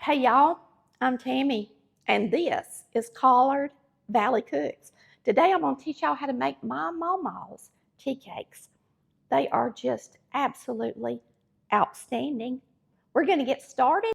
Hey y'all, I'm Tammy, and this is Collard Valley Cooks. Today I'm going to teach y'all how to make my Maw Maw's tea cakes. They are just absolutely outstanding. We're going to get started.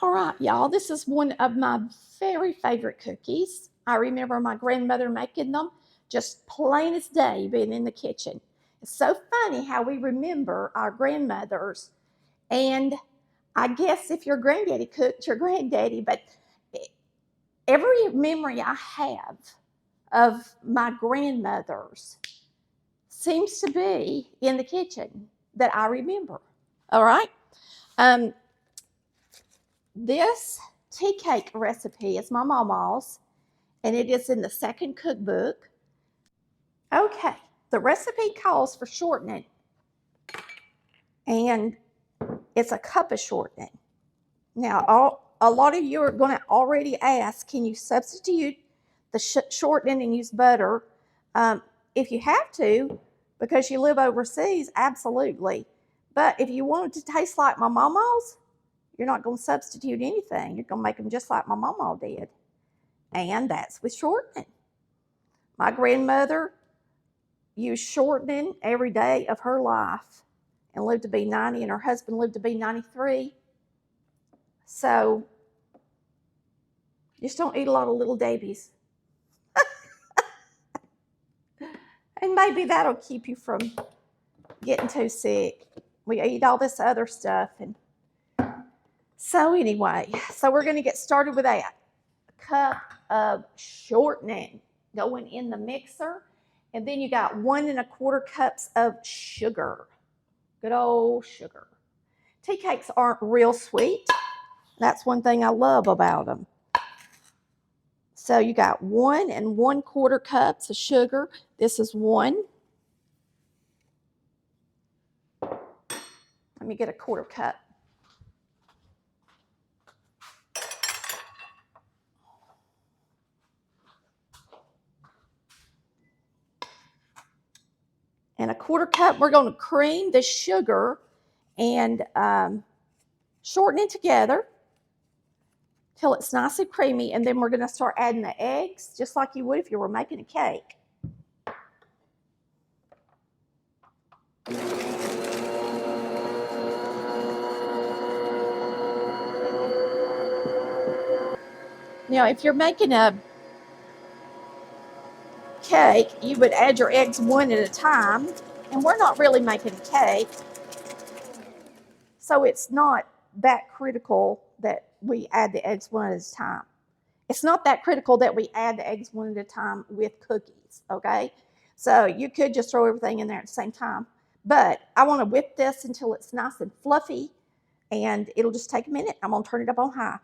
All right, y'all, this is one of my very favorite cookies. I remember my grandmother making them, just plain as day being in the kitchen. It's so funny how we remember our grandmothers, and I guess if your granddaddy cooked, your granddaddy, but every memory I have of my grandmother's seems to be in the kitchen that I remember. All right. This tea cake recipe is my Maw Maw's, and it is in the second cookbook. Okay, the recipe calls for shortening, and it's a cup of shortening. Now, a lot of you are going to already ask, can you substitute the shortening and use butter? If you have to, because you live overseas, absolutely. But if you want it to taste like my Maw Maw's, you're not going to substitute anything. You're going to make them just like my Maw Maw did. And that's with shortening. My grandmother used shortening every day of her life and lived to be 90, and her husband lived to be 93. So just don't eat a lot of little Davies. And maybe that'll keep you from getting too sick. We eat all this other stuff. And so anyway, so we're going to get started with that. A cup of shortening going in the mixer. And then you got 1 1/4 cups of sugar. Good old sugar. Tea cakes aren't real sweet. That's one thing I love about them. So you got 1 1/4 cups of sugar. This is 1. Let me get a 1/4 cup. And a 1/4 cup, we're going to cream the sugar and shorten it together till it's nice and creamy. And then we're going to start adding the eggs, just like you would if you were making a cake. Now, if you're making a cake, you would add your eggs 1 at a time. And we're not really making a cake, so it's not that critical that we add the eggs 1 at a time. It's not that critical that we add the eggs 1 at a time with cookies, okay? So you could just throw everything in there at the same time. But I want to whip this until it's nice and fluffy, and it'll just take a minute. I'm going to turn it up on high.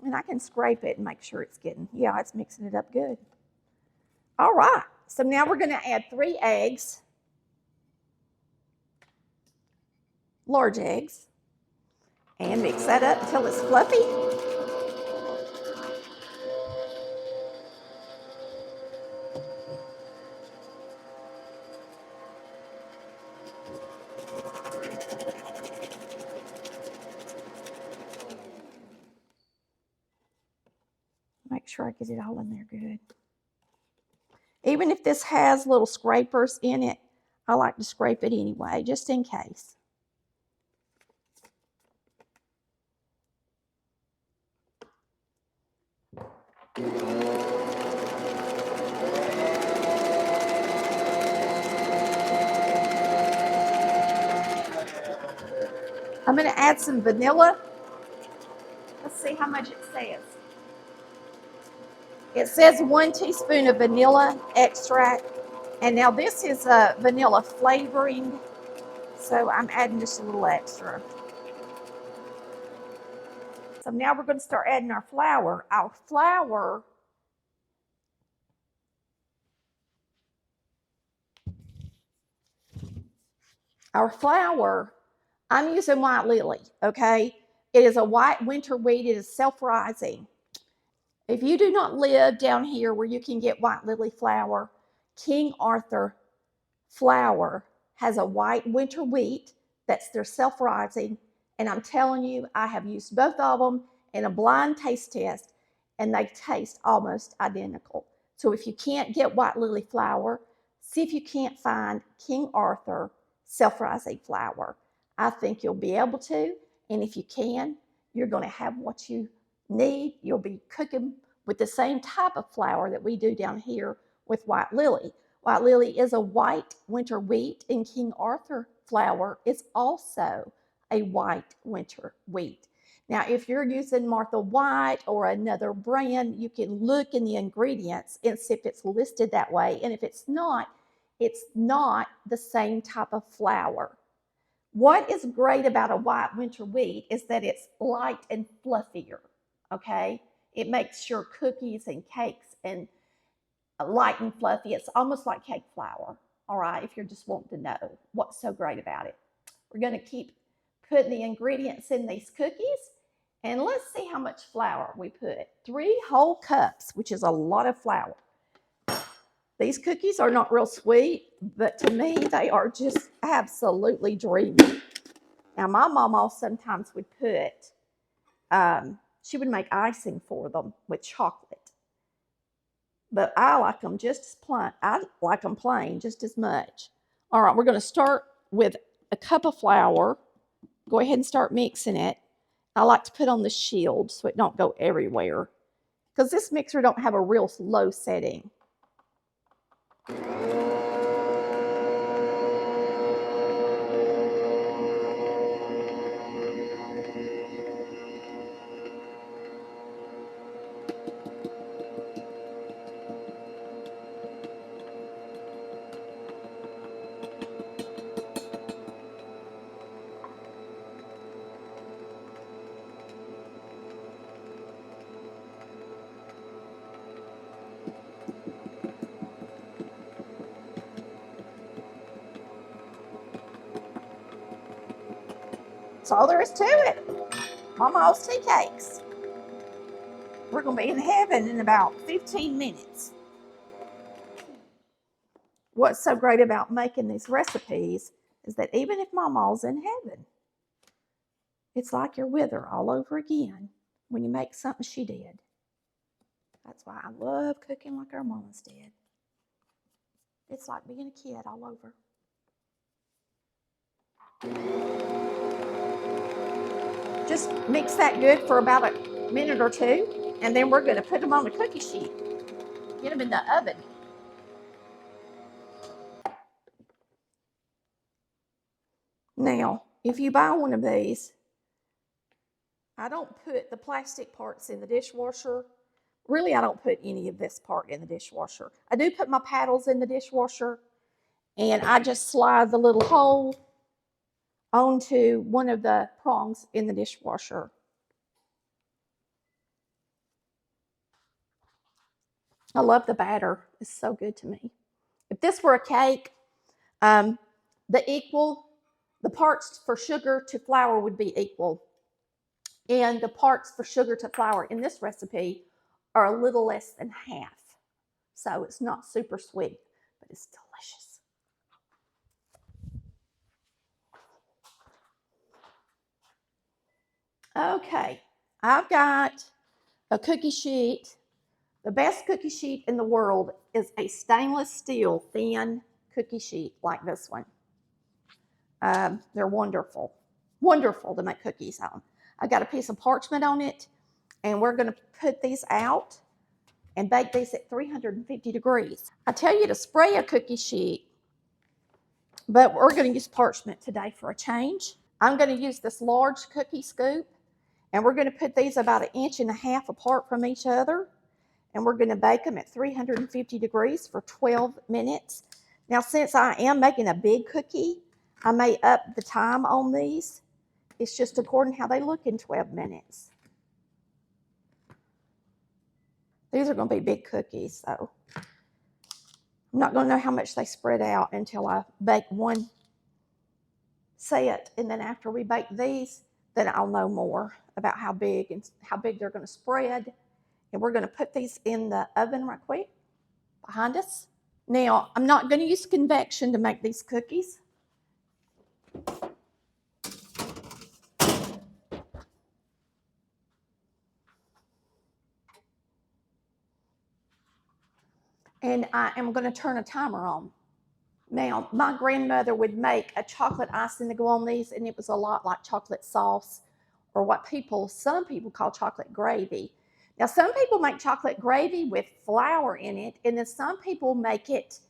And I can scrape it and make sure it's getting, yeah, it's mixing it up good. All right, so now we're going to add 3 eggs, large eggs, and mix that up until it's fluffy. Make sure I get it all in there good. Even if this has little scrapers in it, I like to scrape it anyway, just in case. I'm going to add some vanilla. Let's see how much it says. It says 1 teaspoon of vanilla extract. And now this is a vanilla flavoring, so I'm adding just a little extra. So now we're going to start adding our flour. Our flour I'm using white lily, okay? It is a white winter wheat. It is self-rising. If you do not live down here where you can get white lily flour, King Arthur flour has a white winter wheat that's their self-rising, and I'm telling you, I have used both of them in a blind taste test, and they taste almost identical. So if you can't get white lily flour, see if you can't find King Arthur self-rising flour. I think you'll be able to, and if you can, you're going to have what you need. You'll be cooking with the same type of flour that we do down here with white lily. White lily is a white winter wheat, and King Arthur flour is also a white winter wheat. Now, if you're using Martha White or another brand, you can look in the ingredients and see if it's listed that way. And if it's not the same type of flour. What is great about a white winter wheat is that it's light and fluffier, okay? It makes your cookies and cakes and light and fluffy. It's almost like cake flour, all right, if you're just wanting to know what's so great about it. We're going to keep putting the ingredients in these cookies, and let's see how much flour we put. 3 whole cups, which is a lot of flour. These cookies are not real sweet, but to me, they are just absolutely dreamy. Now, my mama sometimes would put, she would make icing for them with chocolate. But I like them just as plain. I like them plain just as much. All right, we're going to start with a cup of flour. Go ahead and start mixing it. I like to put on the shield so it don't go everywhere, because this mixer don't have a real low setting. That's all there is to it. Maw Maw's tea cakes. We're going to be in heaven in about 15 minutes. What's so great about making these recipes is that even if Maw Maw's in heaven, it's like you're with her all over again when you make something she did. That's why I love cooking like our mamas did. It's like being a kid all over. Just mix that good for about a minute or two, and then we're going to put them on the cookie sheet. Get them in the oven. Now, if you buy one of these, I don't put the plastic parts in the dishwasher. Really, I don't put any of this part in the dishwasher. I do put my paddles in the dishwasher, and I just slide the little hole onto one of the prongs in the dishwasher. I love the batter. It's so good to me. If this were a cake, the parts for sugar to flour would be equal. And the parts for sugar to flour in this recipe are a little less than half. So it's not super sweet, but it's delicious. Okay, I've got a cookie sheet. The best cookie sheet in the world is a stainless steel thin cookie sheet like this one. They're wonderful, wonderful to make cookies on. I got a piece of parchment on it, and we're going to put these out and bake these at 350 degrees. I tell you to spray a cookie sheet, but we're going to use parchment today for a change. I'm going to use this large cookie scoop, and we're going to put these about 1.5 inches apart from each other, and we're going to bake them at 350 degrees for 12 minutes. Now, since I am making a big cookie, I may up the time on these. It's just according to how they look in 12 minutes. These are going to be big cookies, so I'm not going to know how much they spread out until I bake one set, and then after we bake these, then I'll know more about how big they're going to spread. And we're going to put these in the oven right quick behind us. Now, I'm not going to use convection to make these cookies. And I am going to turn a timer on. Now, my grandmother would make a chocolate icing to go on these, and it was a lot like chocolate sauce, or what some people call chocolate gravy. Now, some people make chocolate gravy with flour in it, and then some people make it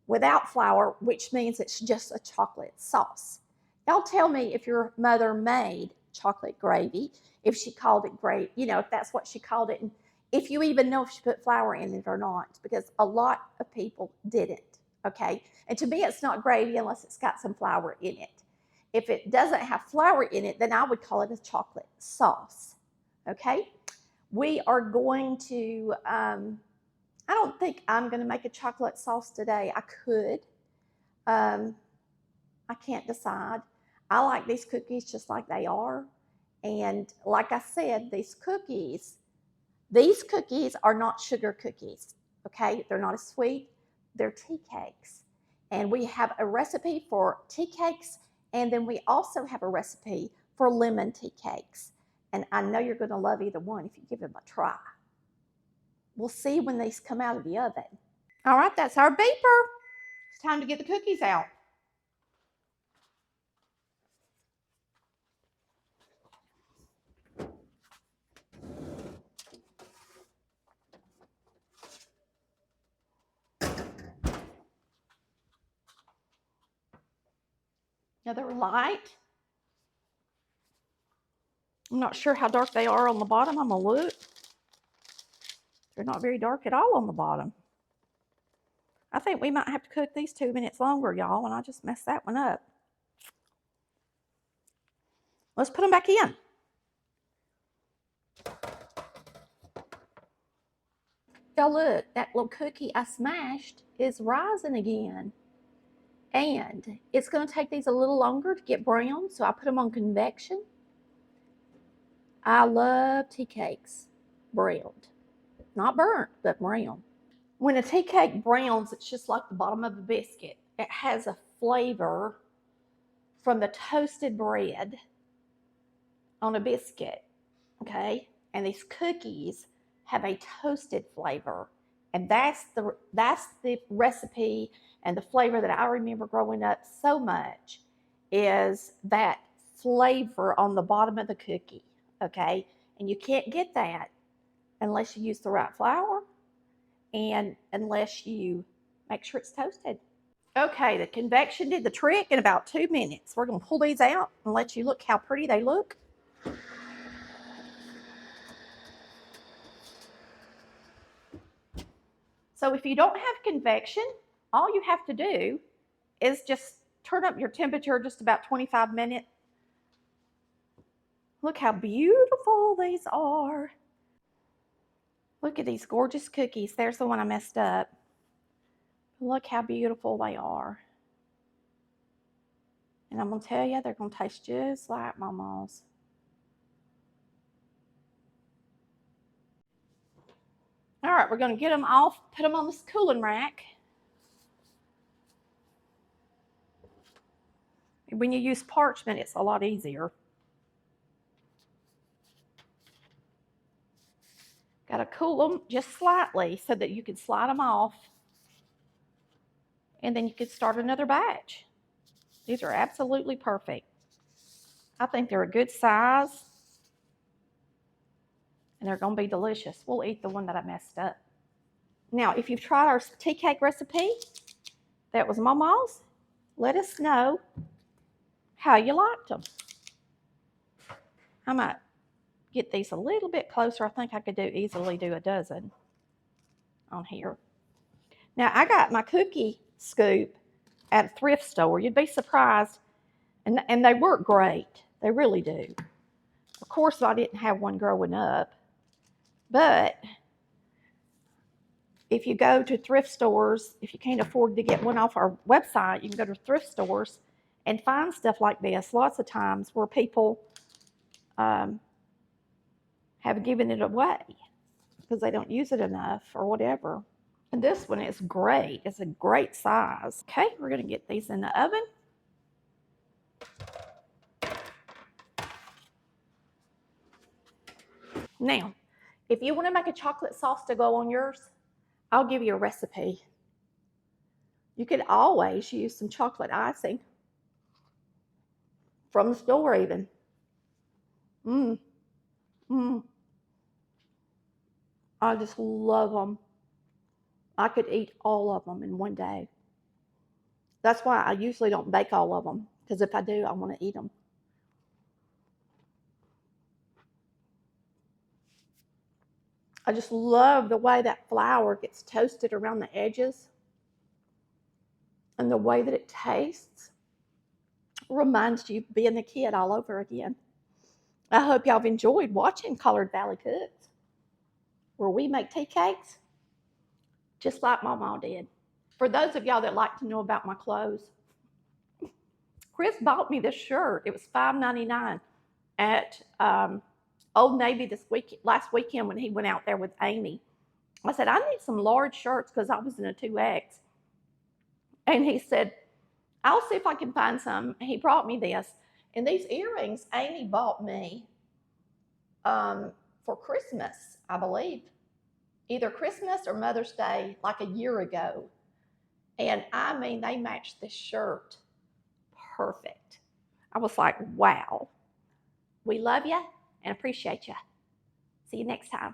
without flour, which means it's just a chocolate sauce. Y'all tell me if your mother made chocolate gravy, if she called it gravy, if that's what she called it, and if you even know if she put flour in it or not, because a lot of people didn't, okay? And to me, it's not gravy unless it's got some flour in it. If it doesn't have flour in it, then I would call it a chocolate sauce, okay? We are going to, I don't think I'm going to make a chocolate sauce today. I could. I can't decide. I like these cookies just like they are. And like I said, these cookies are not sugar cookies, okay? They're not as sweet. They're tea cakes. And we have a recipe for tea cakes, and then we also have a recipe for lemon tea cakes. And I know you're going to love either one if you give them a try. We'll see when these come out of the oven. All right, that's our beeper. It's time to get the cookies out. Now they're light. I'm not sure how dark they are on the bottom. I'm going to look. They're not very dark at all on the bottom. I think we might have to cook these 2 minutes longer, y'all, and I just messed that one up. Let's put them back in. Y'all look, that little cookie I smashed is rising again. And it's going to take these a little longer to get brown, so I put them on convection. I love tea cakes browned. Not burnt, but brown. When a tea cake browns, it's just like the bottom of a biscuit. It has a flavor from the toasted bread on a biscuit, okay? And these cookies have a toasted flavor. And that's the recipe and the flavor that I remember growing up so much, is that flavor on the bottom of the cookie, okay? And you can't get that unless you use the right flour and unless you make sure it's toasted. Okay, the convection did the trick in about 2 minutes. We're going to pull these out and let you look how pretty they look. So if you don't have convection, all you have to do is just turn up your temperature just about 25 minutes. Look how beautiful these are. Look at these gorgeous cookies. There's the one I messed up. Look how beautiful they are. And I'm going to tell you, they're going to taste just like Maw Maw's. All right, we're going to get them off, put them on this cooling rack. When you use parchment, it's a lot easier. Got to cool them just slightly so that you can slide them off. And then you can start another batch. These are absolutely perfect. I think they're a good size. And they're going to be delicious. We'll eat the one that I messed up. Now, if you've tried our tea cake recipe, that was Maw Maw's, let us know how you liked them. I might get these a little bit closer. I think I could easily do a dozen on here. Now, I got my cookie scoop at a thrift store. You'd be surprised. And they work great. They really do. Of course, I didn't have one growing up. But if you go to thrift stores, if you can't afford to get one off our website, you can go to thrift stores and find stuff like this lots of times where people have given it away because they don't use it enough or whatever. And this one is great. It's a great size. Okay, we're going to get these in the oven. Now, if you want to make a chocolate sauce to go on yours, I'll give you a recipe. You could always use some chocolate icing from the store even. Mmm, mmm. I just love them. I could eat all of them in one day. That's why I usually don't bake all of them, because if I do, I want to eat them. I just love the way that flour gets toasted around the edges and the way that it tastes. Reminds you of being a kid all over again. I hope y'all have enjoyed watching Colored Valley Cooks, where we make tea cakes just like Maw Maw did. For those of y'all that like to know about my clothes, Chris bought me this shirt. It was $5.99 at Old Navy last weekend when he went out there with Amy. I said, I need some large shirts because I was in a 2X. And he said, I'll see if I can find some. He brought me this. And these earrings Amy bought me for Christmas, I believe. Either Christmas or Mother's Day, like a year ago. And I mean, they matched this shirt perfect. I was like, wow. We love you and appreciate you. See you next time.